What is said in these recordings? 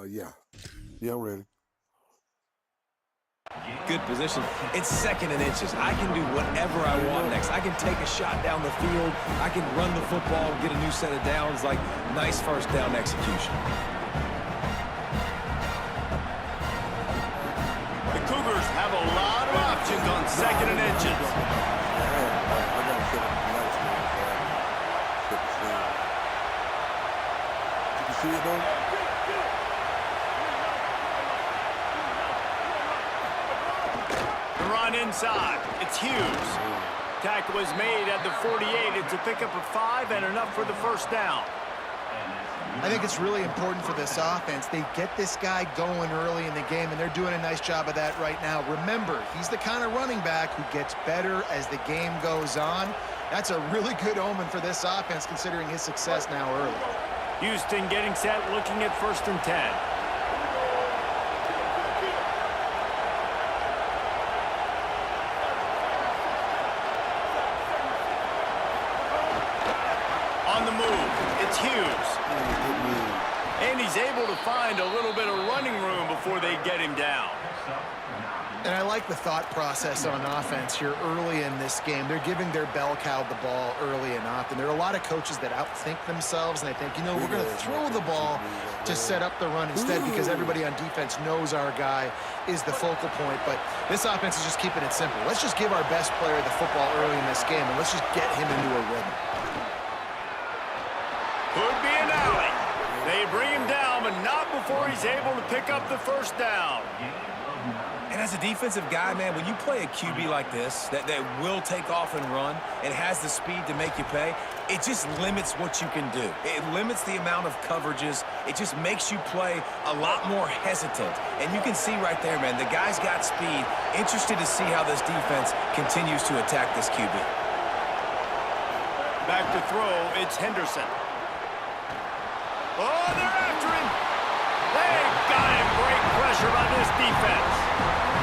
Yeah. Yeah, I'm ready. Good position. It's 2nd and inches. I can do whatever I want next. I can take a shot down the field. I can run the football, get a new set of downs. Like, nice first down execution. The Cougars have a lot of options on 2nd and inches. You can see it, though? Run inside. It's Hughes. Tackle is made at the 48. It's a pickup of 5 and enough for the first down. I think it's really important for this offense. They get this guy going early in the game, and they're doing a nice job of that right now. Remember, he's the kind of running back who gets better as the game goes on. That's a really good omen for this offense, considering his success now early. Houston getting set, looking at 1st and 10. On the move, it's Hughes. And he's able to find a little bit of running room before they get him down. And I like the thought process on offense here early in this game. They're giving their bell cow the ball early and often. There are a lot of coaches that outthink themselves, and they think, you know, we're going to throw the ball to set up the run instead because everybody on defense knows our guy is the focal point. But this offense is just keeping it simple. Let's just give our best player the football early in this game, and let's just get him into a rhythm. Could be an alley. They bring him down, but not before he's able to pick up the first down. And as a defensive guy, man, when you play a QB like this that will take off and run and has the speed to make you pay, it just limits what you can do. It limits the amount of coverages. It just makes you play a lot more hesitant. And you can see right there, man, the guy's got speed. Interested to see how this defense continues to attack this QB. Back to throw, it's Henderson. Oh, they're after him. They've got him. Great pressure on this defense.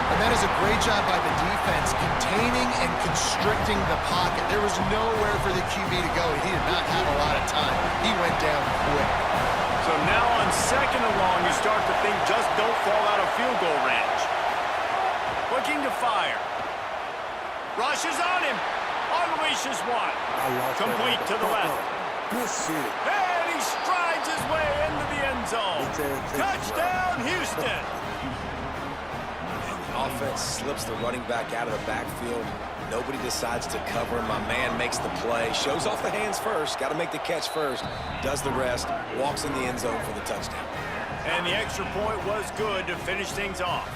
And that is a great job by the defense, containing and constricting the pocket. There was nowhere for the QB to go. He did not have a lot of time. He went down quick. So now on 2nd and long, you start to think just don't fall out of field goal range. Looking to fire. Rushes on him. Unleashes one. Complete to the left. Good shit. And he strides his way into the end zone. Touchdown, Houston. Offense slips the running back out of the backfield. Nobody decides to cover him. My man makes the play. Shows off the hands first. Got to make the catch first. Does the rest. Walks in the end zone for the touchdown. And the extra point was good to finish things off.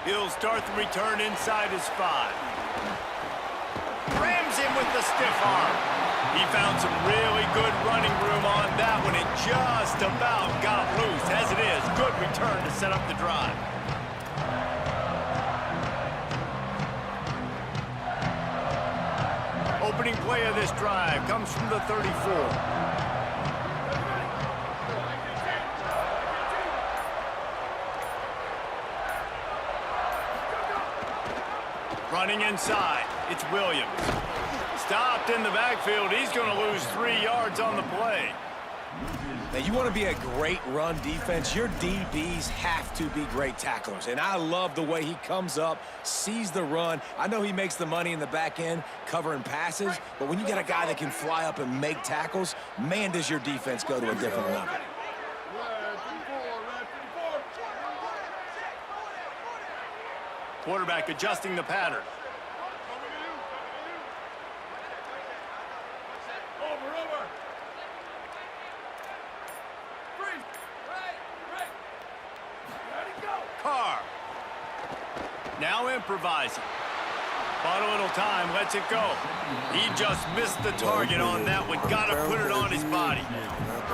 He'll start the return inside his 5. Rams him with the stiff arm. He found some really good running room on that one. It just about got loose. As it is, good return to set up the drive. Opening play of this drive comes from the 34. Running inside, it's Williams. Stopped in the backfield. He's going to lose 3 yards on the play. Now, you want to be a great run defense, your DBs have to be great tacklers. And I love the way he comes up, sees the run. I know he makes the money in the back end covering passes, but when you got a guy that can fly up and make tackles, man, does your defense go to a different level. Quarterback adjusting the pattern. Carr. Now improvising. Bought a little time, lets it go. He just missed the target on that one. Got to put it on his body.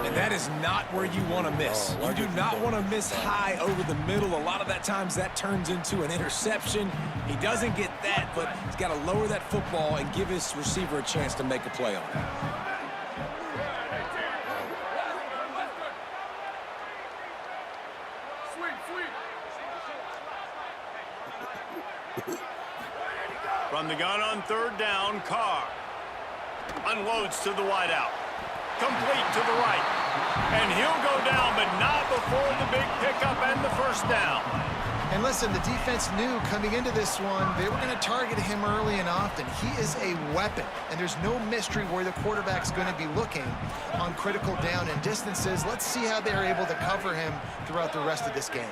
And that is not where you want to miss. You do not want to miss high over the middle. A lot of that times that turns into an interception. He doesn't get that, but he's got to lower that football and give his receiver a chance to make a play on it. From the gun on third down, Carr unloads to the wideout. Complete to the right. And he'll go down, but not before the big pickup and the first down. And listen, the defense knew coming into this one, they were going to target him early and often. He is a weapon, and there's no mystery where the quarterback's going to be looking on critical down and distances. Let's see how they're able to cover him throughout the rest of this game.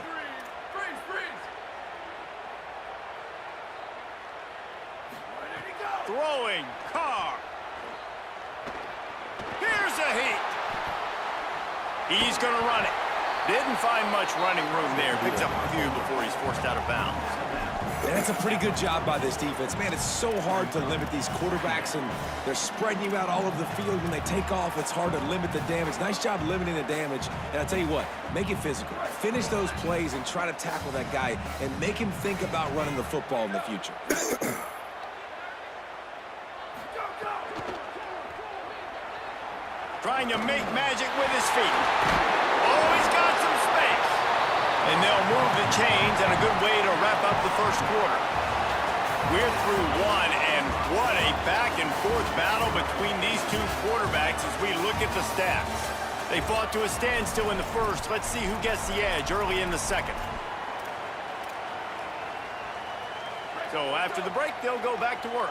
Throwing, Carr. Here's a heat. He's going to run it. Didn't find much running room there. Picks up a few before he's forced out of bounds. And that's a pretty good job by this defense. Man, it's so hard to limit these quarterbacks, and they're spreading you out all over the field. When they take off, it's hard to limit the damage. Nice job limiting the damage. And I tell you what, make it physical. Finish those plays and try to tackle that guy and make him think about running the football in the future. Trying to make magic with his feet. Oh, he's got some space. And they'll move the chains, and a good way to wrap up the first quarter. We're through one, and what a back-and-forth battle between these two quarterbacks as we look at the stats. They fought to a standstill in the first. Let's see who gets the edge early in the second. So after the break, they'll go back to work.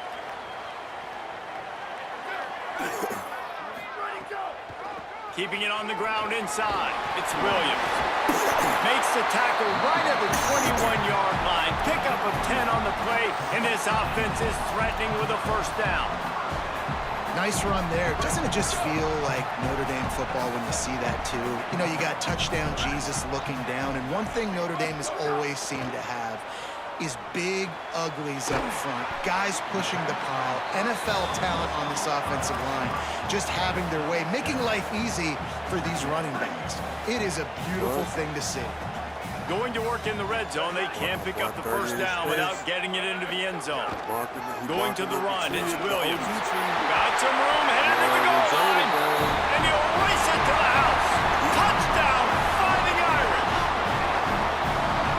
Keeping it on the ground inside. It's Williams. Makes the tackle right at the 21-yard line. Pickup of 10 on the play, and this offense is threatening with a first down. Nice run there. Doesn't it just feel like Notre Dame football when you see that too? You know, you got touchdown Jesus looking down, and one thing Notre Dame has always seemed to have is big uglies up front, guys pushing the pile, NFL talent on this offensive line, just having their way, making life easy for these running backs. It is a beautiful thing to see. Going to work in the red zone, they can't pick up the first down without getting it into the end zone. Going to the run, it's Williams. Got some room, headed to the goal line, and he'll race it to the house. Touchdown, Fighting Irish.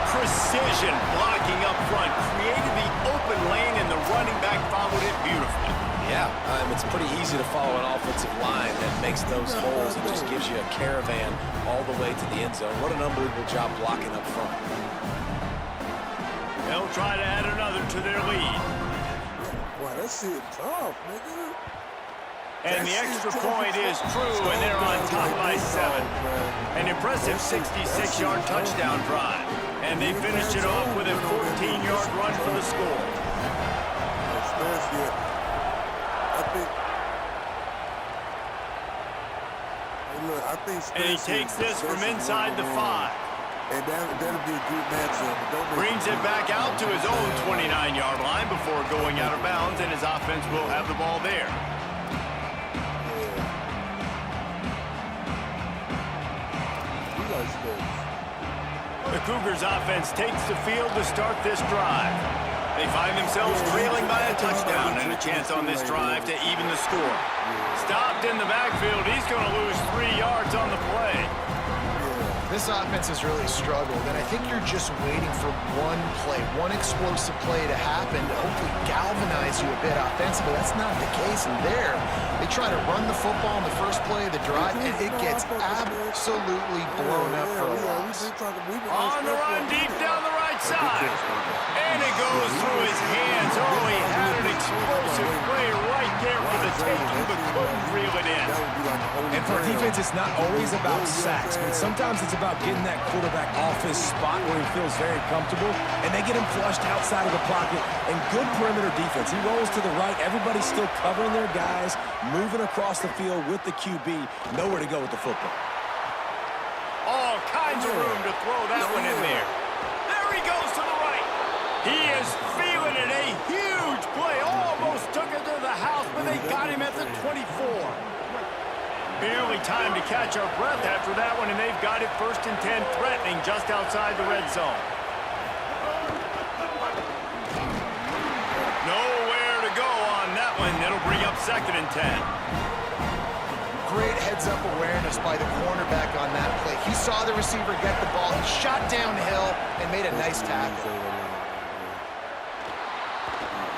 Precision blocking up front, created the open lane, and the running back followed it beautifully. Yeah, it's pretty easy to follow an offensive line that makes those holes and just gives you a caravan all the way to the end zone. What an unbelievable job blocking up front. They'll try to add another to their lead. Boy, that shit tough, nigga. And the extra point is true, and they're on top by 7. An impressive 66-yard touchdown drive. And they finished it off with a 14-yard run for the score. And he takes this from inside the 5. And that'll be a good matchup. Brings it back out to his own 29-yard line before going out of bounds, and his offense will have the ball there. The Cougars offense takes the field to start this drive. They find themselves trailing by a touchdown and a chance on this drive to even the score. Stopped in the backfield. He's going to lose 3 yards on the play. This offense has really struggled, and I think you're just waiting for one play, one explosive play to happen to hopefully galvanize you a bit offensively. That's not the case in there. They try to run the football in the first play of the drive, and it gets absolutely blown up for a loss. On the run, deep down the right side. And it goes through his hands. Oh, he had an explosive play right there for the taking, but couldn't reel it in. And for defense, it's not always about sacks, but sometimes it's about getting that quarterback off his spot where he feels very comfortable, and they get him flushed outside of the pocket. And good perimeter defense. He rolls to the right. Everybody's still covering their guys, moving across the field with the QB. Nowhere to go with the football. All kinds of room to throw that one in there. There he goes to the right. He is feeling it. A huge play. Almost took it to the house, but they got him at the 24. Barely time to catch our breath after that one, and they've got it 1st and 10, threatening just outside the red zone. Nowhere to go on that one. It'll bring up 2nd and 10. Great heads-up awareness by the cornerback on that play. He saw the receiver get the ball. He shot downhill and made a nice tackle.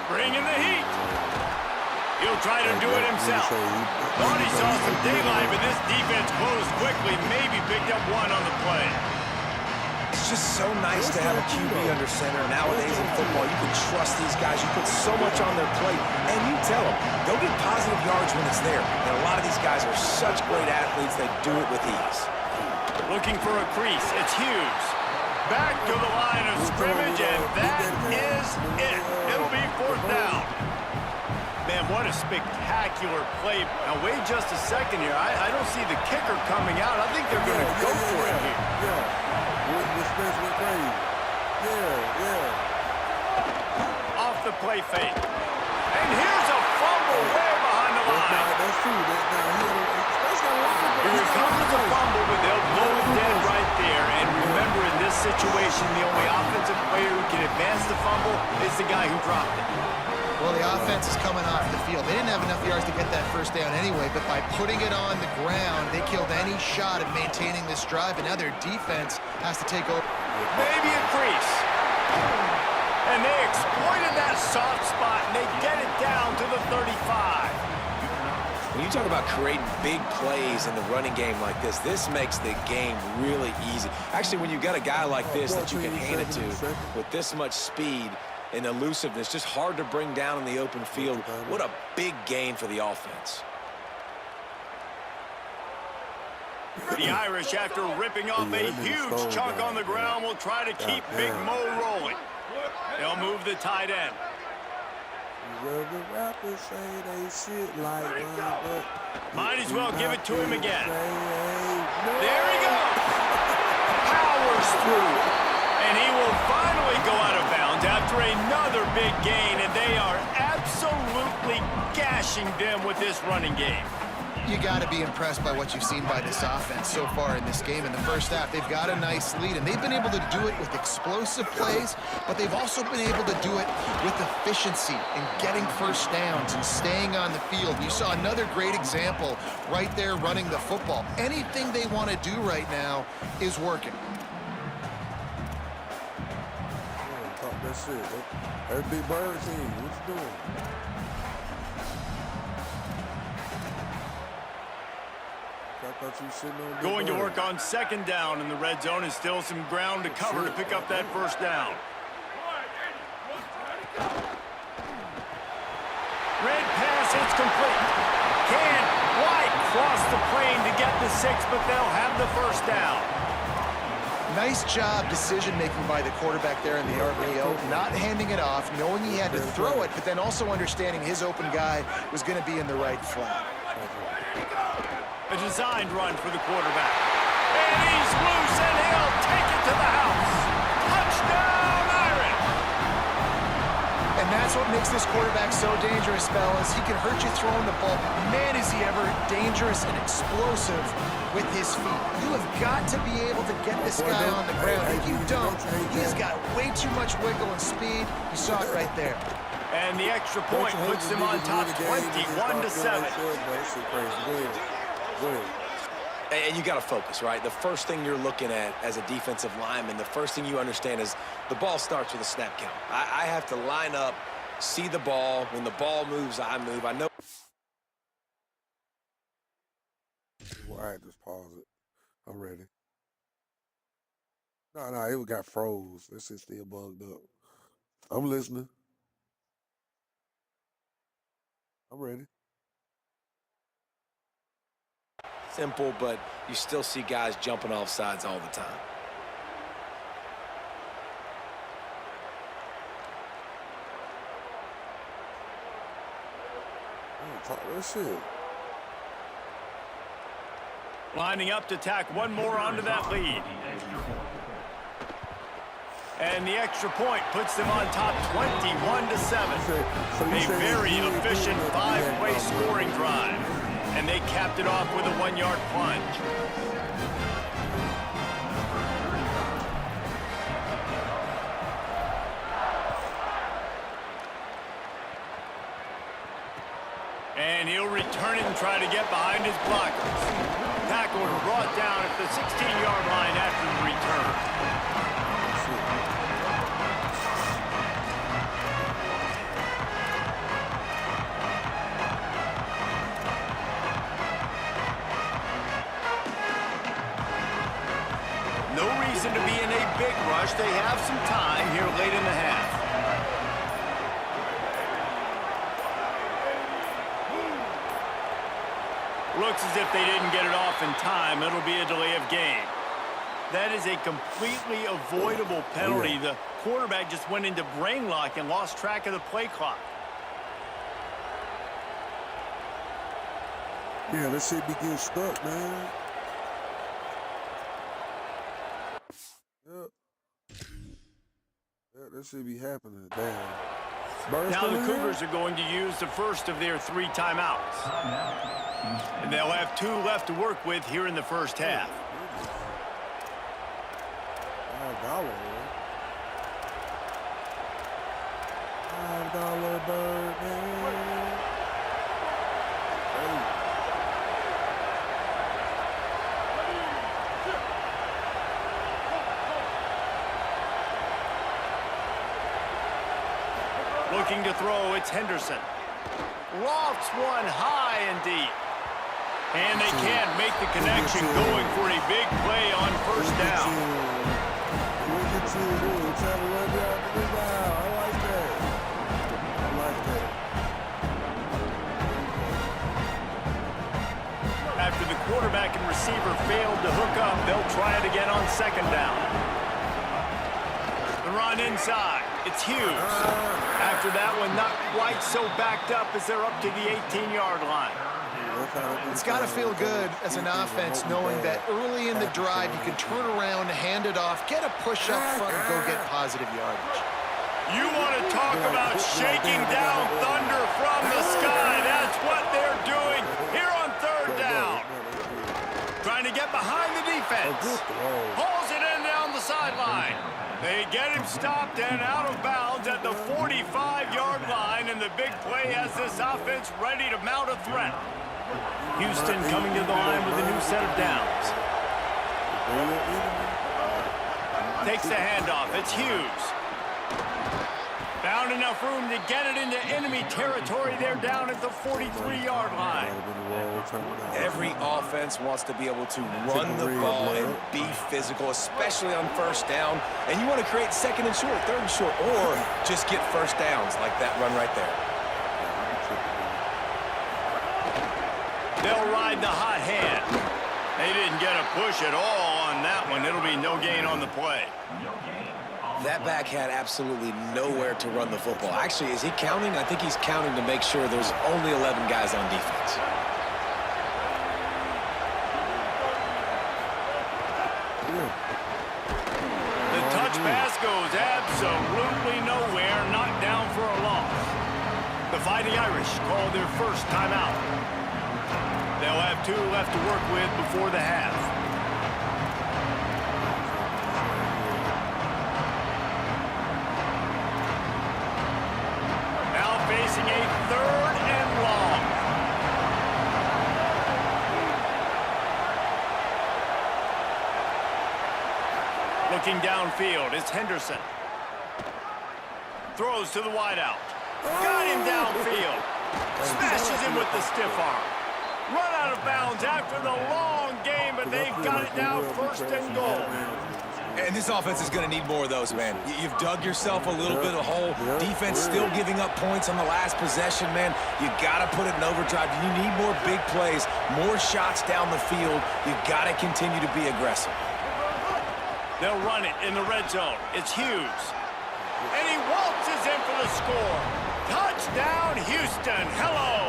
Bringing the heat. He'll try to do it himself. Thought he saw some daylight, but this defense closed quickly. Maybe picked up one on the play. It's just so nice to have a QB under center. Nowadays in football, you can trust these guys. You put so much on their plate, and you tell them, they'll get positive yards when it's there. And a lot of these guys are such great athletes, they do it with ease. Looking for a crease. It's Hughes. Back to the line of scrimmage, and that is it. It'll be 4th down. Man, what a spectacular play. Now, wait just a second here. I don't see the kicker coming out. I think they're going to go for it here. Off the play fake. And here's a fumble way behind the line. That's true. Here comes the fumble, but they'll blow it dead right there. And remember, in this situation, the only offensive player who can advance the fumble is the guy who dropped it. Well, the offense is coming off the field. They didn't have enough yards to get that first down anyway, but by putting it on the ground, they killed any shot at maintaining this drive, and now their defense has to take over. Maybe a crease. And they exploited that soft spot, and they get it down to the 35. When you talk about creating big plays in the running game like this makes the game really easy. Actually, when you've got a guy like this that you can hand it to with this much speed and elusiveness, just hard to bring down in the open field. What a big gain for the offense. The Irish, after ripping off a huge chunk on the ground, will try to keep Big Mo rolling. They'll move the tight end. Well, the rappers say they shit like Might as well give it to him again. There he goes. Powers through. And he will finally go out of bounds after another big gain, and they are absolutely gashing them with this running game. You got to be impressed by what you've seen by this offense so far in this game. In the first half, they've got a nice lead, and they've been able to do it with explosive plays, but they've also been able to do it with efficiency and getting first downs and staying on the field. You saw another great example right there running the football. Anything they want to do right now is working. That shit. That's Big Bird team. What you doing? I thought you were sitting on Going to work on 2nd down in the red zone, and still some ground to cover to pick up that first down. Red pass, it's complete. Can White cross the plane to get the 6, but they'll have the first down. Nice job decision-making by the quarterback there in the RPO, not handing it off, knowing he had to throw it, but then also understanding his open guy was going to be in the right flat. A designed run for the quarterback. And he's loose, and he'll take it to the house. Touchdown, Irish! And that's what makes this quarterback so dangerous, fellas. He can hurt you throwing the ball. Man, is he ever dangerous and explosive with his feet. You have got to be able to get this guy on the ground. If you don't, he's got way too much wiggle and speed. You saw it right there. And the extra point puts them on top 21-7. And you got to focus, right? The first thing you're looking at as a defensive lineman, the first thing you understand is the ball starts with a snap count. I have to line up, see the ball. When the ball moves, I move. I know. All right, just pause it. I'm ready. No, it got froze. This is still bugged up. I'm listening. I'm ready. Simple, but you still see guys jumping off sides all the time. Talk that shit. Lining up to tack one more onto that lead. And the extra point puts them on top 21-7. A very efficient 5-way scoring drive. And they capped it off with a 1-yard plunge. And he'll return it and try to get behind his blockers. Tackled and brought down at the 16-yard line after the return. reason to be in a big rush. They have some time here late in the half. Looks as if they didn't get it off in time. It'll be a delay of game. That is a completely avoidable penalty. The quarterback just went into brain lock and lost track of the play clock. Yeah, that shit be getting stuck, man. Yep. Yeah, that should be happening. Damn. Now the Cougars are going to use the first of their 3 timeouts. And they'll have 2 left to work with here in the first half. $5 bird, man. Hey. Looking to throw, it's Henderson. Lofts one high and deep. And they can't make the connection, going for a big play on first down. Look at you, dude. Trying to run down the rebound. I like that. I like that. After the quarterback and receiver failed to hook up, they'll try it again on second down. The run inside. It's Hughes. After that one, not quite so backed up as they're up to the 18-yard line. It's got to feel good as an offense knowing that early in the drive you can turn around, hand it off, get a push up front, and go get positive yardage. You want to talk about shaking down thunder from the sky. That's what they're doing here on third down. Trying to get behind the defense. Pulls it in down the sideline. They get him stopped and out of bounds at the 45-yard line, and the big play has this offense ready to mount a threat. Houston coming to the line with a new set of downs. Takes the handoff. It's Hughes. Found enough room to get it into enemy territory. They're down at the 43-yard line. Every offense wants to be able to run the ball and be physical, especially on first down. And you want to create second and short, third and short, or just get first downs like that run right there. They'll ride the hot hand. They didn't get a push at all on that one. It'll be no gain on the play. That back had absolutely nowhere to run the football. Actually, is he counting? I think he's counting to make sure there's only 11 guys on defense. The touch pass goes absolutely nowhere. Knocked down for a loss. The Fighting Irish call their first timeout. They'll have 2 left to work with before the half. Now facing a 3rd and long. Looking downfield, it's Henderson. Throws to the wideout. Got him downfield. Smashes him with the stiff arm. Run out of bounds after the long game, but they've got it now first and goal. And this offense is going to need more of those, man. You've dug yourself a little bit of hole. Defense still giving up points on the last possession, man. You got to put it in overdrive. You need more big plays, more shots down the field. You got to continue to be aggressive. They'll run it in the red zone. It's Hughes. And he waltzes in for the score. Touchdown, Houston. Hello.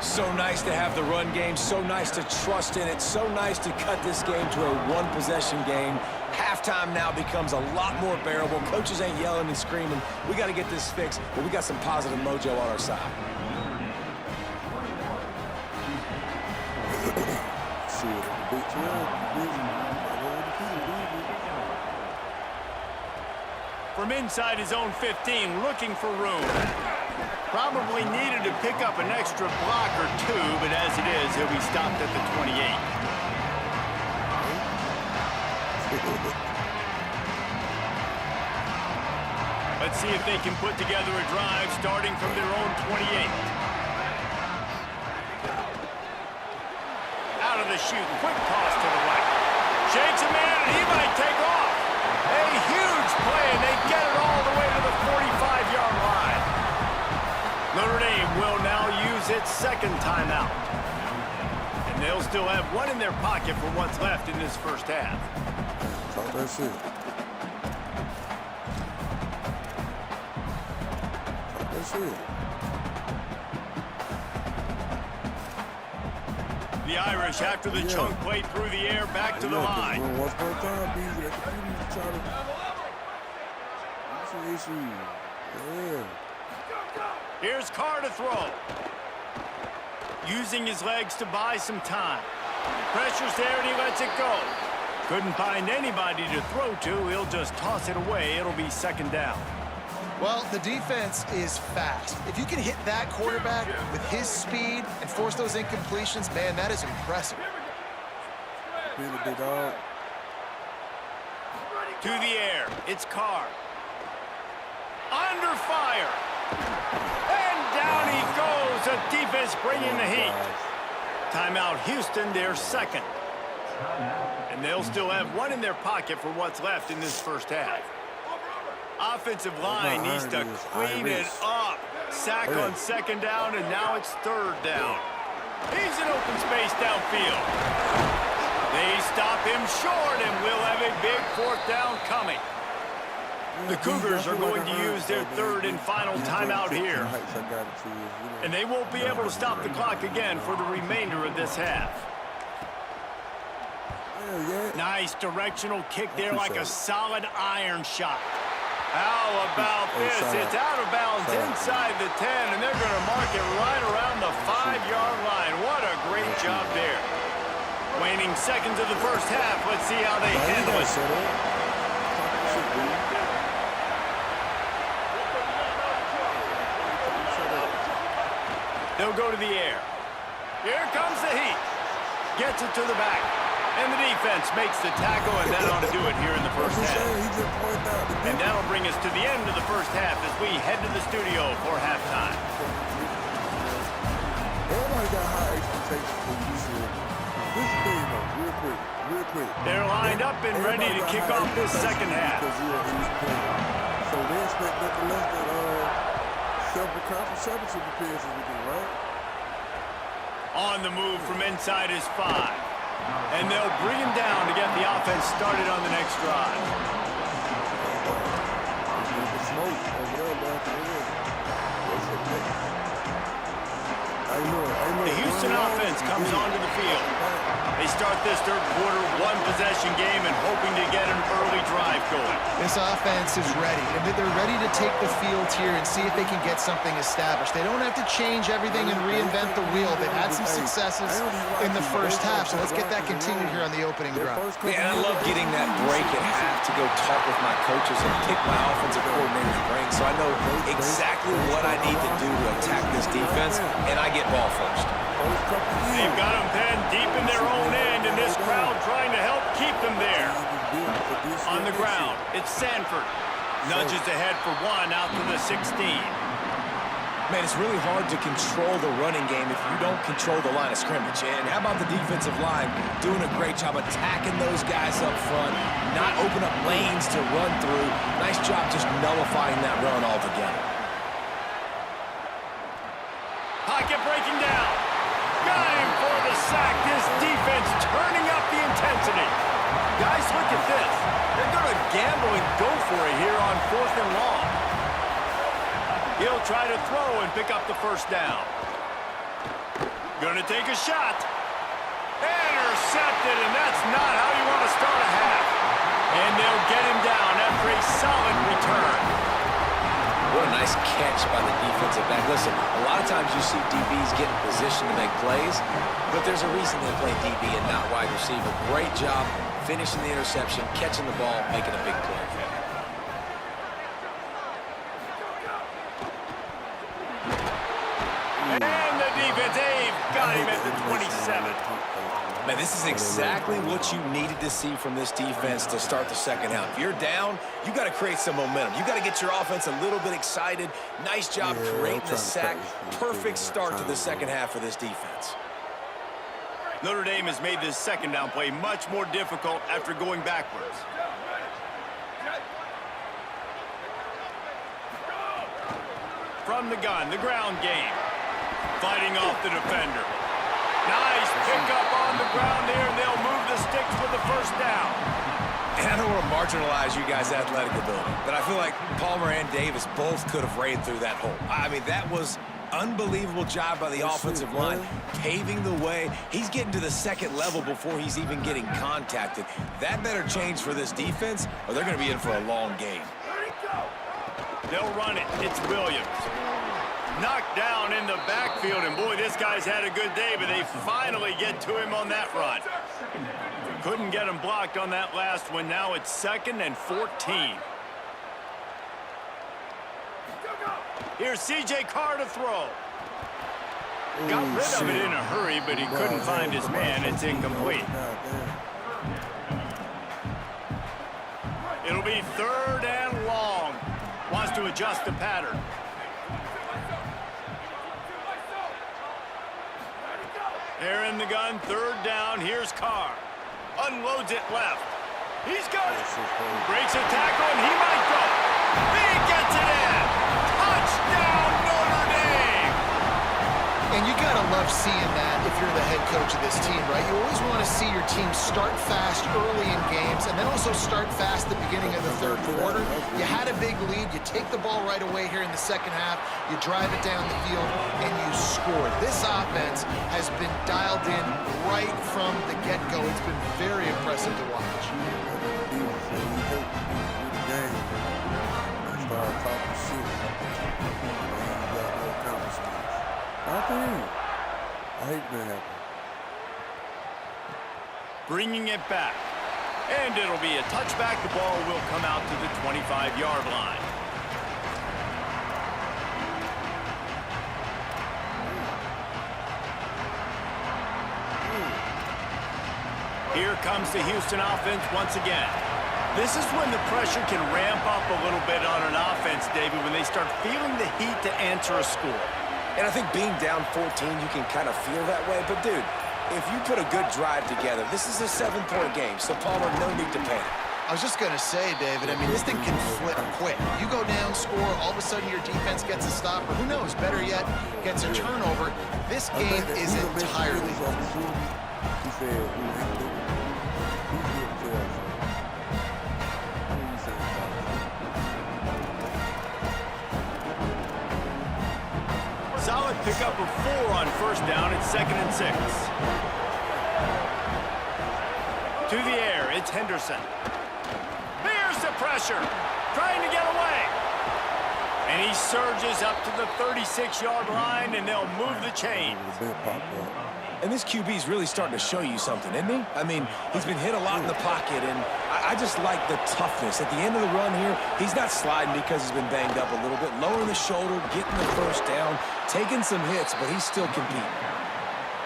So nice to have the run game, so nice to trust in it, so nice to cut this game to a one-possession game. Halftime now becomes a lot more bearable. Coaches ain't yelling and screaming. We got to get this fixed, but we got some positive mojo on our side. From inside his own 15, looking for room. Probably needed to pick up an extra block or 2, but as it is, he'll be stopped at the 28. Let's see if they can put together a drive starting from their own 28. Out of the chute, quick toss to the right. Shakes a man, and he might take off. A huge play, and they get it all the way to the 45-yard line. Notre Dame will now use its second timeout. And they'll still have one in their pocket for what's left in this first half. Talk that shit. Talk that shit. The Irish, after the chunk play through the air, back to the line. Once upon a time, Beasley, that computer trying to... That's an issue. Yeah. Here's Carr to throw. Using his legs to buy some time. Pressure's there, and he lets it go. Couldn't find anybody to throw to. He'll just toss it away. It'll be second down. Well, the defense is fast. If you can hit that quarterback with his speed and force those incompletions, man, that is impressive. Be the big dog. To the air. It's Carr. Under fire. And down he goes. The defense bringing the heat. Timeout Houston, their second. And they'll still have one in their pocket for what's left in this first half. Offensive line needs to clean it up. Sack on second down, and now it's third down. He's in open space downfield. They stop him short, and we'll have a big fourth down coming. The Cougars are going to use their third and final timeout here. And they won't be able to stop the clock again for the remainder of this half. Nice directional kick there like a solid iron shot. How about this? It's out of bounds inside the 10, and they're going to mark it right around the 5-yard line. What a great job there. Waning seconds of the first half. Let's see how they handle it. They'll go to the air. Here comes the heat. Gets it to the back. And the defense makes the tackle, and that ought to do it here in the first half. And that'll bring us to the end of the first half as we head to the studio for halftime. Everybody got high expectations for you this year. This is big, though, real quick. They're lined up and ready to kick off this second half. So they expect nothing less than several conference championship appearances with you, right? On the move from inside his 5. And they'll bring him down to get the offense started on the next drive. The Houston offense comes onto the field. They start this third quarter one-possession game and hoping to get an early drive going. This offense is ready. They're ready to take the field here and see if they can get something established. They don't have to change everything and reinvent the wheel. They've had some successes in the first half, so let's get that continued here on the opening drive. Yeah, I love getting that break at half to go talk with my coaches and pick my offensive coordinator's brain so I know exactly what I need to do to attack this defense, and I get ball first. They've got them pinned deep in their own end, and this crowd trying to help keep them there. On the ground, it's Sanford. Nudges ahead for one out to the 16. Man, it's really hard to control the running game if you don't control the line of scrimmage. And how about the defensive line doing a great job attacking those guys up front, not open up lanes to run through. Nice job just nullifying that run altogether. Pocket breaking down. Got him for the sack. This defense turning up the intensity. Guys, look at this. They're going to gamble and go for it here on 4th and long. He'll try to throw and pick up the first down. Going to take a shot. Intercepted, and that's not how you want to start a half. And they'll get him down after a solid return. What a nice catch by the defensive back. Listen, a lot of times you see DBs get in position to make plays, but there's a reason they play DB and not wide receiver. Great job finishing the interception, catching the ball, making a big play. And the defense, they've got him at the 27. Man, this is exactly what you needed to see from this defense to start the second half. If you're down, you got to create some momentum. You got to get your offense a little bit excited. Nice job creating the sack. Perfect start to the second half for this defense. Notre Dame has made this second down play much more difficult after going backwards. From the gun, the ground game. Fighting off the defender. Nice pickup on the ground there, and they'll move the sticks for the first down. And I don't want to marginalize you guys' athletic ability, but I feel like Palmer and Davis both could have ran through that hole. I mean, that was unbelievable job by the offensive line, paving the way. He's getting to the second level before he's even getting contacted. That better change for this defense, or they're going to be in for a long game. They'll run it. It's Williams. Knocked down in the backfield, and boy, this guy's had a good day, but they finally get to him on that run. Couldn't get him blocked on that last one. Now it's 2nd and 14. Here's C.J. Carr to throw. Got rid of it in a hurry, but he couldn't find his man. It's incomplete. It'll be 3rd and long. Wants to adjust the pattern. They're in the gun, 3rd down. Here's Carr. Unloads it left. He's got it. Breaks a tackle, and he might go. He gets it in. Touchdown, Notre Dame. And you got to love seeing that if you're the head coach of this team, right? You always want to see your team start fast early in games and then also start fast at the beginning of the 3rd quarter. You had a big lead. You take the ball right away here in the 2nd half. You drive it down the field, and you score. This offense has been dialed in right from the get-go. It's been very impressive to watch. I hate that. Bringing it back. And it'll be a touchback. The ball will come out to the 25-yard line. Here comes the Houston offense once again. This is when the pressure can ramp up a little bit on an offense, David, when they start feeling the heat to answer a score. And I think being down 14, you can kind of feel that way. But, dude, if you put a good drive together, this is a 7-point game, so Palmer, no need to panic. I was just going to say, David, I mean, this thing can flip quick. You go down, score, all of a sudden your defense gets a stop, or who knows, better yet, gets a turnover. This game is entirely Solid pickup of 4 on 1st down. It's 2nd and 6. To the air, it's Henderson. Here's the pressure. Trying to get away. And he surges up to the 36-yard line, and they'll move the chains. And this QB's really starting to show you something, isn't he? I mean, he's been hit a lot in the pocket, and I just like the toughness. At the end of the run here, he's not sliding because he's been banged up a little bit. Lowering the shoulder, getting the 1st down, taking some hits, but he's still competing.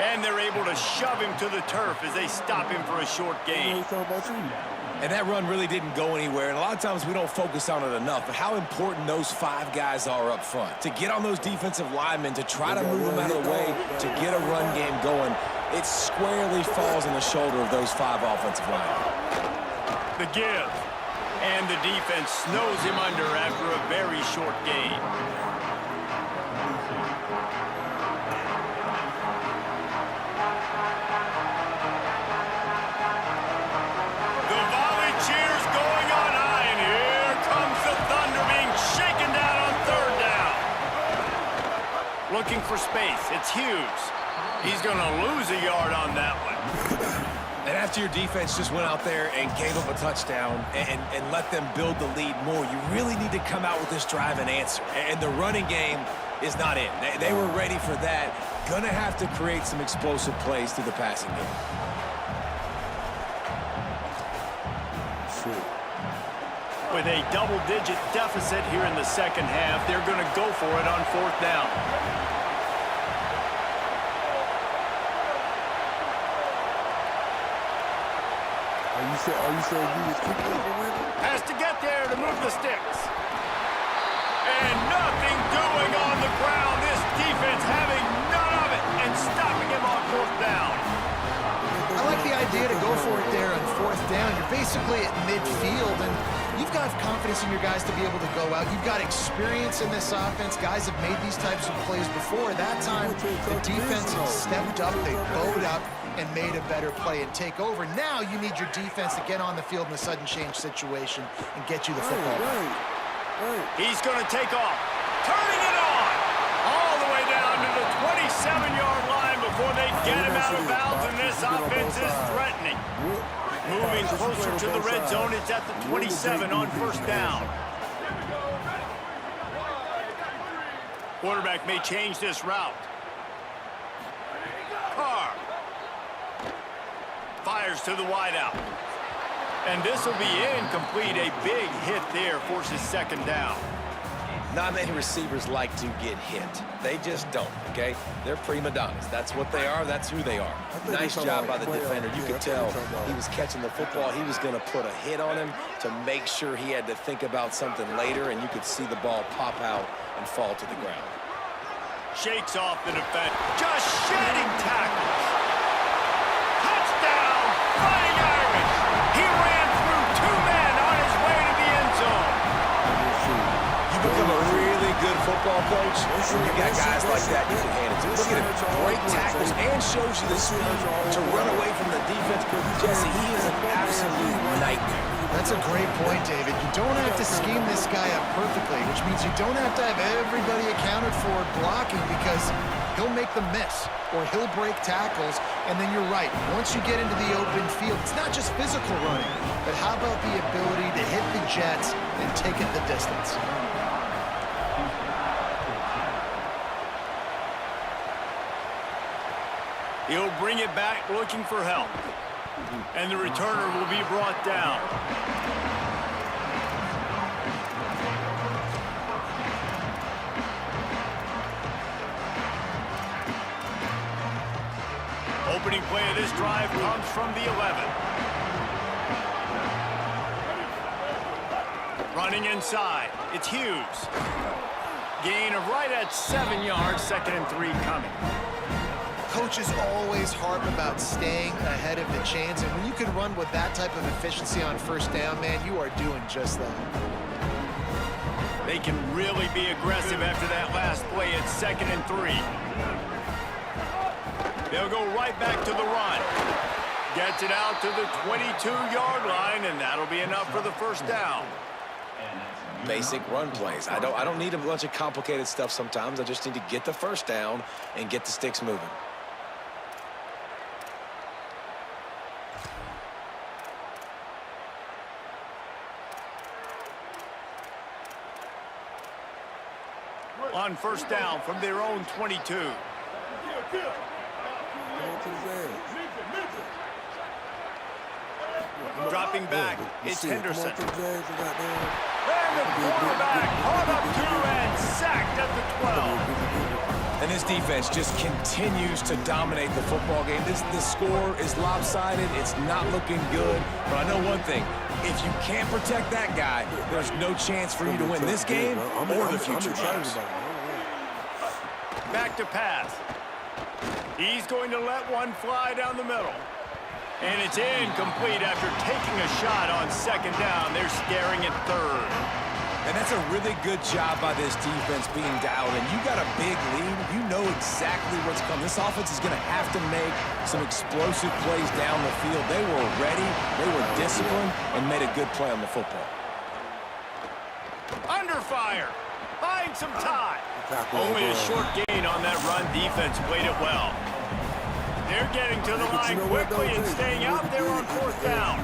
And they're able to shove him to the turf as they stop him for a short gain. And that run really didn't go anywhere. And a lot of times we don't focus on it enough, but how important those 5 guys are up front. To get on those defensive linemen, to try to move them out of the way, to get a run game going, it squarely falls on the shoulder of those 5 offensive linemen. The give. And the defense snows him under after a very short gain. Looking for space. It's Hughes. He's going to lose a yard on that one. And after your defense just went out there and gave up a touchdown and let them build the lead more, you really need to come out with this drive and answer. And the running game is not in. They were ready for that. Going to have to create some explosive plays through the passing game. With a double-digit deficit here in the 2nd half, they're going to go for it on 4th down. Are you saying you was kicking over with him? Has to get there to move the sticks. And nothing doing on the ground. This defense having none of it and stopping him on 4th down. idea to go for it there on 4th down. You're basically at midfield, and you've got confidence in your guys to be able to go out. You've got experience in this offense. Guys have made these types of plays before. That time, the defense stepped up, they bowed up, and made a better play and take over. Now you need your defense to get on the field in a sudden change situation and get you the football. He's going to take off. Turning it on. All the way down to the 27-yard line before they get him out of bounds, and this offense is threatening. Moving closer to the red zone. It's at the 27 on 1st down. Quarterback may change this route. Carr fires to the wideout. And this will be incomplete. A big hit there forces 2nd down. Not many receivers like to get hit. They just don't, okay? They're prima donnas. That's what they are. That's who they are. Nice job by the defender. You could tell he was catching the football. He was going to put a hit on him to make sure he had to think about something later, and you could see the ball pop out and fall to the ground. Shakes off the defense. Just shedding tackles. Touchdown, Fighting Irish. He ran through 2 men on his way to the end zone. You become a really good football coach when you got guys like that you can hand it to. Look at him, great tackles and shows you the speed to run away from the defense. Jesse, he is an absolute nightmare. That's a great point, David. You don't have to scheme this guy up perfectly, which means you don't have to have everybody accounted for blocking, because he'll make them miss or he'll break tackles. And then you're right. Once you get into the open field, it's not just physical running, but how about the ability to hit the jets and take it the distance? He'll bring it back looking for help. And the returner will be brought down. Opening play of this drive comes from the 11. Running inside, it's Hughes. Gain of right at 7 yards, 2nd and 3 coming. Coaches always harp about staying ahead of the chains, and when you can run with that type of efficiency on 1st down, man, you are doing just that. They can really be aggressive after that last play at 2nd and 3. They'll go right back to the run. Gets it out to the 22-yard line, and that'll be enough for the 1st down. Basic run plays. I don't need a bunch of complicated stuff sometimes. I just need to get the 1st down and get the sticks moving. On 1st down from their own 22. Dropping back, it's Henderson. And the quarterback caught up to and sacked at the 12. And this defense just continues to dominate the football game. This score is lopsided. It's not looking good. But I know one thing. If you can't protect that guy, there's no chance for you to win this game or the future games. Back to pass. He's going to let one fly down the middle. And it's incomplete after taking a shot on 2nd down. They're scaring at 3rd. And that's a really good job by this defense being dialed in. You got a big lead. You know exactly what's coming. This offense is going to have to make some explosive plays down the field. They were ready. They were disciplined and made a good play on the football. Under fire. Buying some time. Only a short gain on that run. Defense played it well. They're getting to the line quickly and staying out there on 4th down.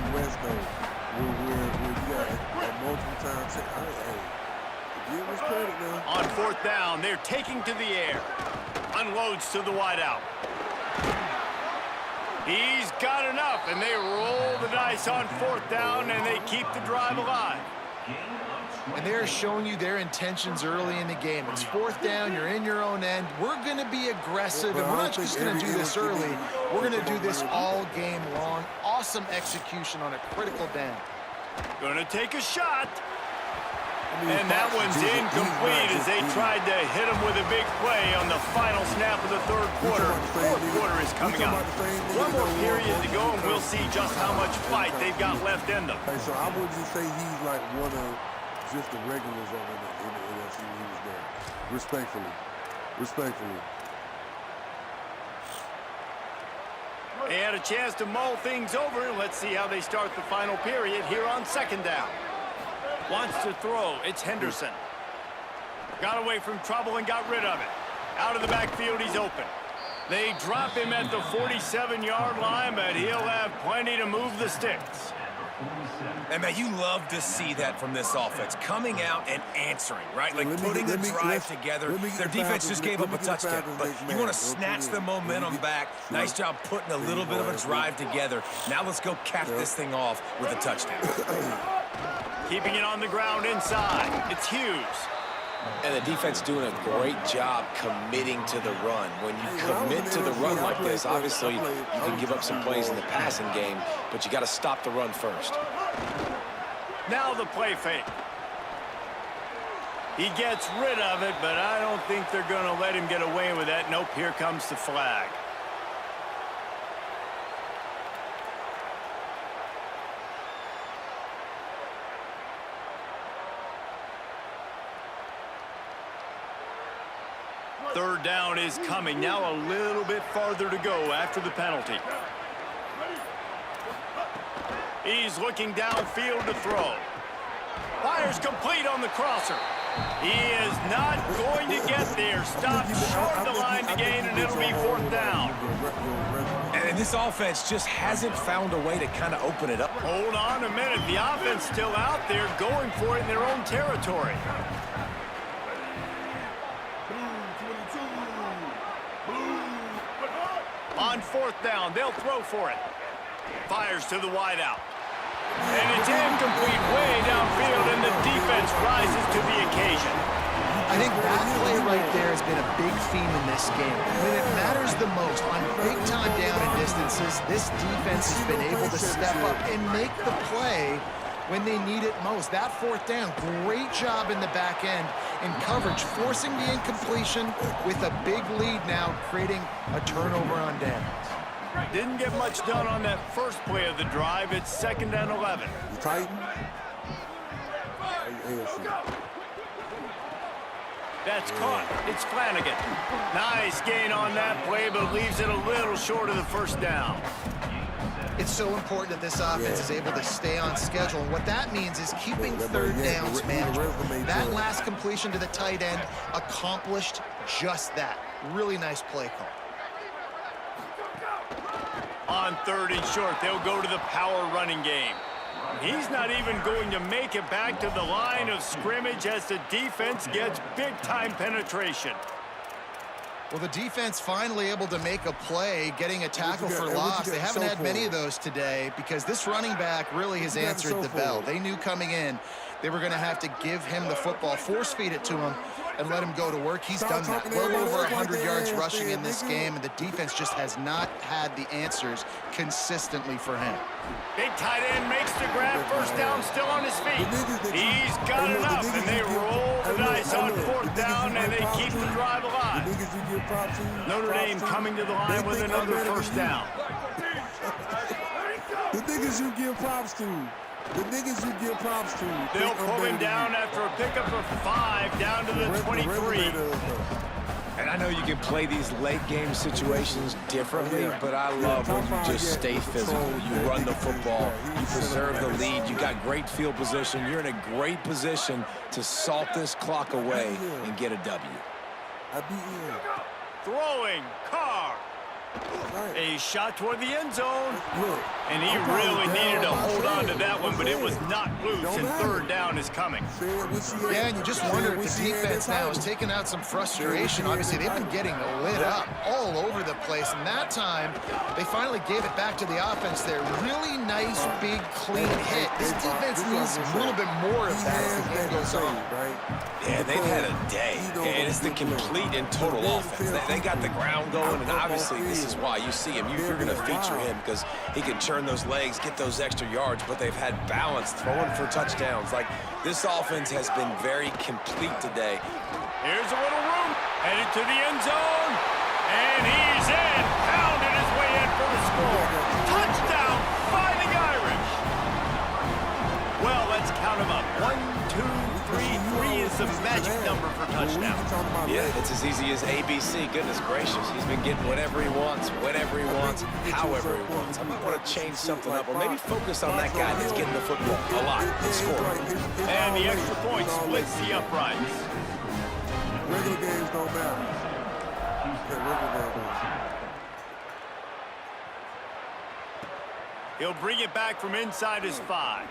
On 4th down, they're taking to the air. Unloads to the wideout. He's got enough, and they roll the dice on 4th down, and they keep the drive alive. And they're showing you their intentions early in the game. It's 4th down, you're in your own end. We're going to be aggressive, and we're not just going to do this early. We're going to do this all game long. Awesome execution on a critical down. Going to take a shot. And that one's incomplete as they tried to hit him with a big play on the final snap of the 3rd quarter. 4th quarter is coming up. One more period to go, and we'll see just how much fight they've got left in them. Hey, so I would just say he's like one of just the regulars on in the NFC when he was there. Respectfully. Respectfully. They had a chance to mull things over. Let's see how they start the final period here on second down. Wants to throw. It's Henderson. Got away from trouble and got rid of it. Out of the backfield, he's open. They drop him at the 47-yard line, but he'll have plenty to move the sticks. And, man, you love to see that from this offense. Coming out and answering, right? Like putting the drive together. Their defense just gave up a touchdown. But you want to snatch the momentum back. Nice job putting a little bit of a drive together. Now let's go cap this thing off with a touchdown. Keeping it on the ground inside. It's Hughes. And the defense doing a great job committing to the run. When you commit to the run like this, obviously you can give up some plays in the passing game, but you got to stop the run first. Now the play fake. He gets rid of it, but I don't think they're going to let him get away with that. Nope, here comes the flag. Third down is coming. Now a little bit farther to go after the penalty. He's looking downfield to throw. Fires complete on the crosser. He is not going to get there. Stopped short of the line to gain, and it'll be fourth down. And this offense just hasn't found a way to kind of open it up. Hold on a minute. The offense still out there going for it in their own territory. On fourth down, they'll throw for it. Fires to the wideout. And it's incomplete way downfield, and the defense rises to the occasion. I think that play right there has been a big theme in this game. When it matters the most, on big-time down and distances, this defense has been able to step up and make the play when they need it most. That fourth down, great job in the back end in coverage, forcing the incompletion with a big lead now, creating a turnover on downs. Didn't get much done on that first play of the drive. It's second and 11. You tighten? That's caught. It's Flanagan. Nice gain on that play, but leaves it a little short of the first down. It's so important that this offense is able to stay on schedule. And what that means is keeping third downs manageable. That last completion to the tight end accomplished just that. Really nice play call. On third and short, they'll go to the power running game. He's not even going to make it back to the line of scrimmage as the defense gets big-time penetration. Well, the defense finally able to make a play, getting a tackle for loss. They haven't had many of those today because this running back really has answered the bell. They knew coming in they were going to have to give him the football, force feed it to him, and let him go to work. He's done that. Well over 100 yards rushing in this game, and the defense just has not had the answers consistently for him. Big tight end makes the grab, first down, still on his feet. He's got it up, and they roll the dice on fourth down, and they keep the drive alive. Notre Dame coming to the line with another first down. The niggas you give props to. The niggas you give props to. They'll pull him down after a pickup of 5 down to the 23. And I know you can play these late game situations differently, but I love when you just stay physical. You run the football, you preserve the lead, you got great field position. You're in a great position to salt this clock away and get a W. I beat you. Throwing, Carr. A shot toward the end zone. Look, And he really needed to hold on to that one, but it was not loose, and third down is coming. Yeah, and you just wonder if the defense now is taking out some frustration. Obviously, they've been getting lit up all over the place, and that time, they finally gave it back to the offense there. Really nice, big, clean hit. This defense needs a little bit more of that as the game goes on. Yeah, they've had a day, and it's the complete and total offense. They got the ground going, and obviously this is why you see him. You're going to feature him because he can churn those legs, get those extra yards, but they've had balance, throwing for touchdowns. Like, this offense has been very complete today. Here's a little room, headed to the end zone, and he's in, pounded his way in for the score. Touchdown, What's the magic number for touchdown? Yeah, it's as easy as ABC. Goodness gracious. He's been getting whatever he wants, whenever he wants, however he wants. I might want to change something up, or maybe focus on that guy that's getting the football a lot and scoring. And the extra point splits the uprights. Regular games don't matter. He'll bring it back from inside his 5.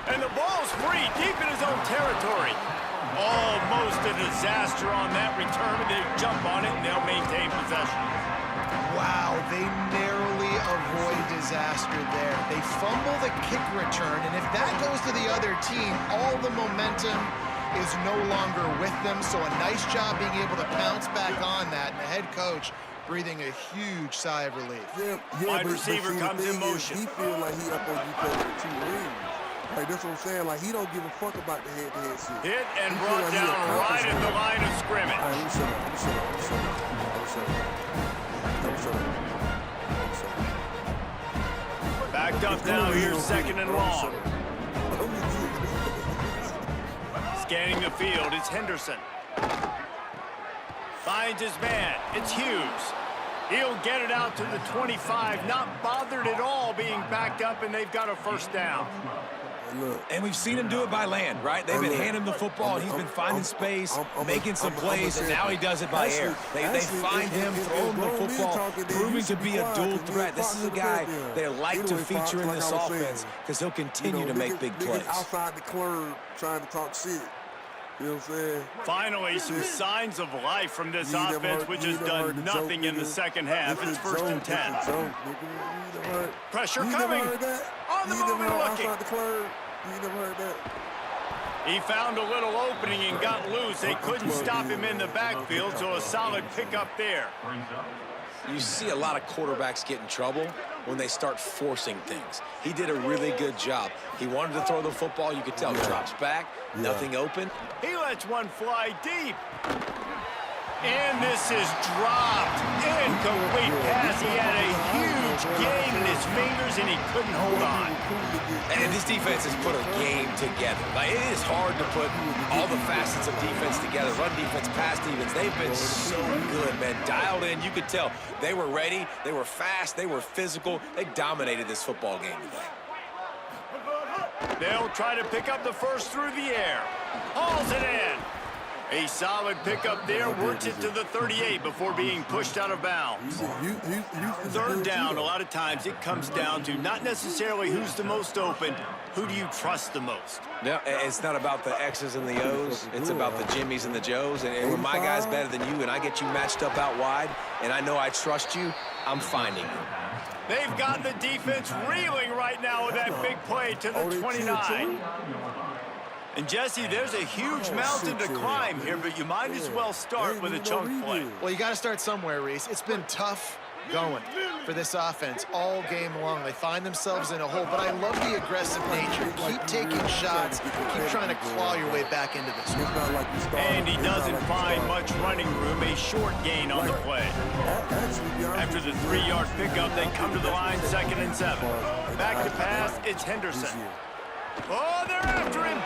And the ball's free, deep in his own territory. Almost a disaster on that return, but they jump on it and they'll maintain possession. Wow, they narrowly avoid disaster there. They fumble the kick return, and if that goes to the other team, all the momentum is no longer with them. So a nice job being able to bounce back on that, and the head coach breathing a huge sigh of relief. Wide receiver comes in motion. He feels like he up on defense with 2 rings. Like, that's what I'm saying. Like, he don't give a fuck about the head-to-head shit. Hit and brought like down right at the line of scrimmage. All right, let me shut up. Backed up now, here's 2nd and long. Scanning the field, it's Henderson. Finds his man, it's Hughes. He'll get it out to the 25, not bothered at all being backed up, and they've got a first down. Look. And we've seen him do it by land, right? They've been handing him the football, and he's been finding space, making some plays, and now he does it by air. They find him, throw him the football, proving to be a dual threat. This is a guy they like to feature in this offense because he'll continue to make big plays. Outside the club trying to talk shit. You know what I'm saying? Finally, some signs of life from this offense, which has done nothing in the second half. It's 1st and 10. Pressure coming. On the move and looking. He found a little opening and got loose. They couldn't stop him in the backfield, so a solid pickup there. You see a lot of quarterbacks get in trouble when they start forcing things. He did a really good job. He wanted to throw the football. You could tell. Drops back, nothing open. He lets one fly deep. And this is dropped. Incomplete pass. He had a huge gain in his fingers, and he couldn't hold on. And this defense has put a game together. Like, it is hard to put all the facets of defense together. Run defense, pass defense. They've been so good, man. Dialed in. You could tell they were ready. They were fast. They were physical. They dominated this football game today. They'll try to pick up the first through the air. Hauls it in. A solid pickup there, works it to the 38 before being pushed out of bounds. 3rd down, a lot of times it comes down to not necessarily who's the most open, who do you trust the most? Yeah, it's not about the X's and the O's. It's about the Jimmies and the Joes. And when my guy's better than you and I get you matched up out wide, and I know I trust you, I'm finding you. They've got the defense reeling right now with that big play to the 29. And, Jesse, there's a huge mountain to climb here, but you might as well start with a chunk play. Well, you got to start somewhere, Reese. It's been tough going for this offense all game long. They find themselves in a hole, but I love the aggressive nature. Keep taking shots. Keep trying to claw your way back into this one. And he doesn't find much running room. A short gain on the play. After the 3-yard pickup, they come to the line, 2nd and 7. Back to pass, it's Henderson. Oh, they're after him.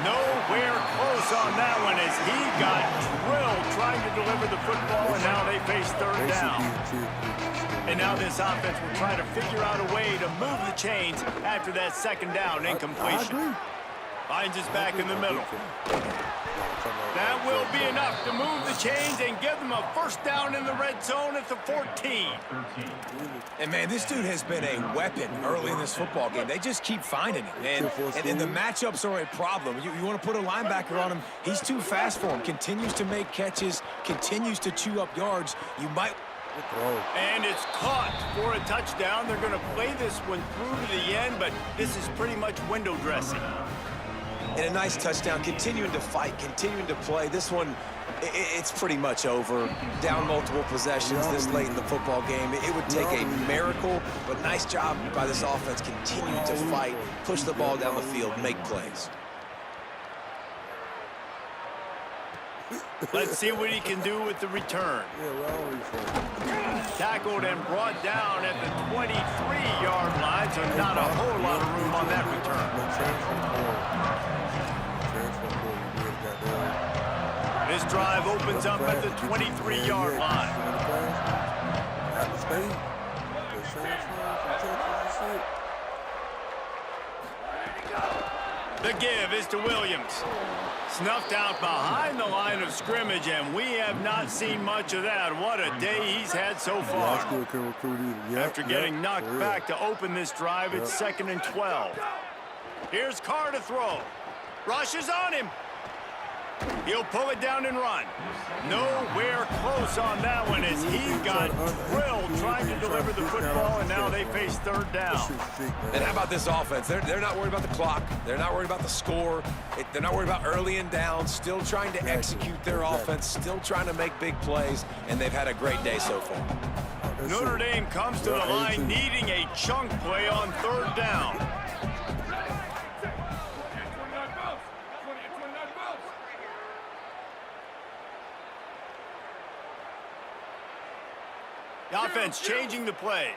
Nowhere close on that one as he got drilled trying to deliver the football, and now they face 3rd down. And now this offense will try to figure out a way to move the chains after that 2nd down incompletion. Finds his back in the middle. That will be enough to move the chains and give them a 1st down in the red zone at the 14. And, man, this dude has been a weapon early in this football game. They just keep finding him. And the matchups are a problem. You want to put a linebacker on him, he's too fast for him. Continues to make catches, continues to chew up yards. You might... And it's caught for a touchdown. They're going to play this one through to the end, but this is pretty much window dressing. And a nice touchdown, continuing to fight, continuing to play. This one, it's pretty much over. Down multiple possessions this late in the football game. It would take a miracle, but nice job by this offense. Continue to fight, push the ball down the field, make plays. Let's see what he can do with the return. Tackled and brought down at the 23-yard line, so not a whole lot of room on that return. This drive opens up at the 23-yard line. At the state. The give is to Williams. Snuffed out behind the line of scrimmage, and we have not seen much of that. What a day he's had so far. After getting knocked back to open this drive, it's 2nd and 12. Here's Carr to throw. Rush is on him. He'll pull it down and run. Nowhere close on that one as he got drilled trying to deliver the football, and now they face 3rd down. And how about this offense? They're not worried about the clock. They're not worried about the score. They're not worried about early and down. Still trying to execute their offense. Still trying to make big plays, and they've had a great day so far. Notre Dame comes to the line needing a chunk play on 3rd down. The offense changing the play.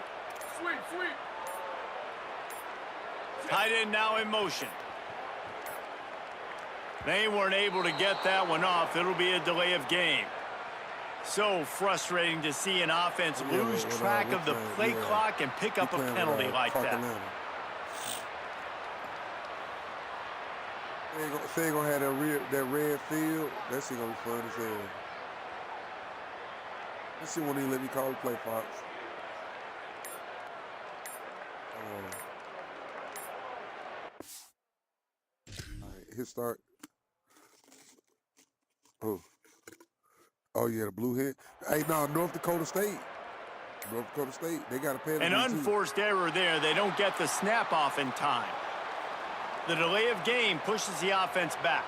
Tight end now in motion. They weren't able to get that one off. It'll be a delay of game. So frustrating to see an offense lose track of the play clock and pick up a penalty like that. They're going to have that red field. That's going to be fun as hell. Let's see when he let me call the play, Fox. All right, hit start. Oh yeah, the blue hit. Hey, no, North Dakota State. North Dakota State, they got a penalty. An unforced error there. They don't get the snap off in time. The delay of game pushes the offense back.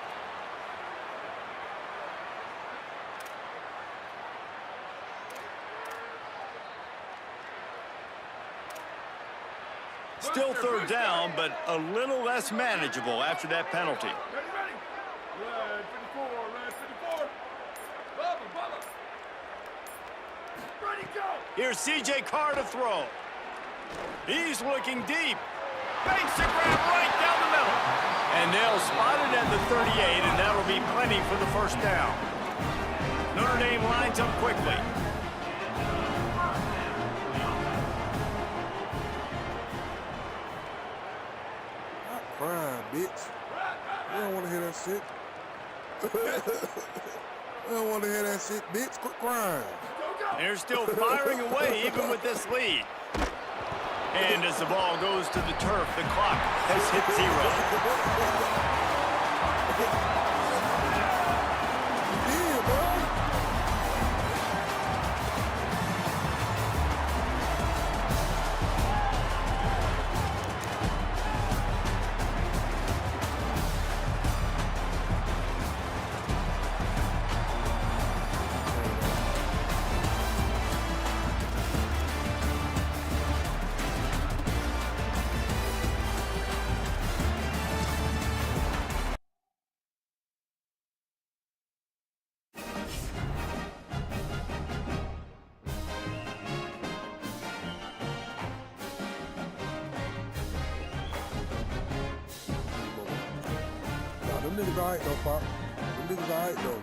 Still 3rd down, but a little less manageable after that penalty. Here's C.J. Carr to throw. He's looking deep. Banks a grab right down the middle. And they'll spot it at the 38, and that'll be plenty for the 1st down. Notre Dame lines up quickly. Crying, bitch. I don't want to hear that shit. I don't want to hear that shit, bitch. Quit crying. They're still firing away even with this lead. And as the ball goes to the turf, the clock has hit 0. Them niggas all right though, Pop. Them niggas all right though.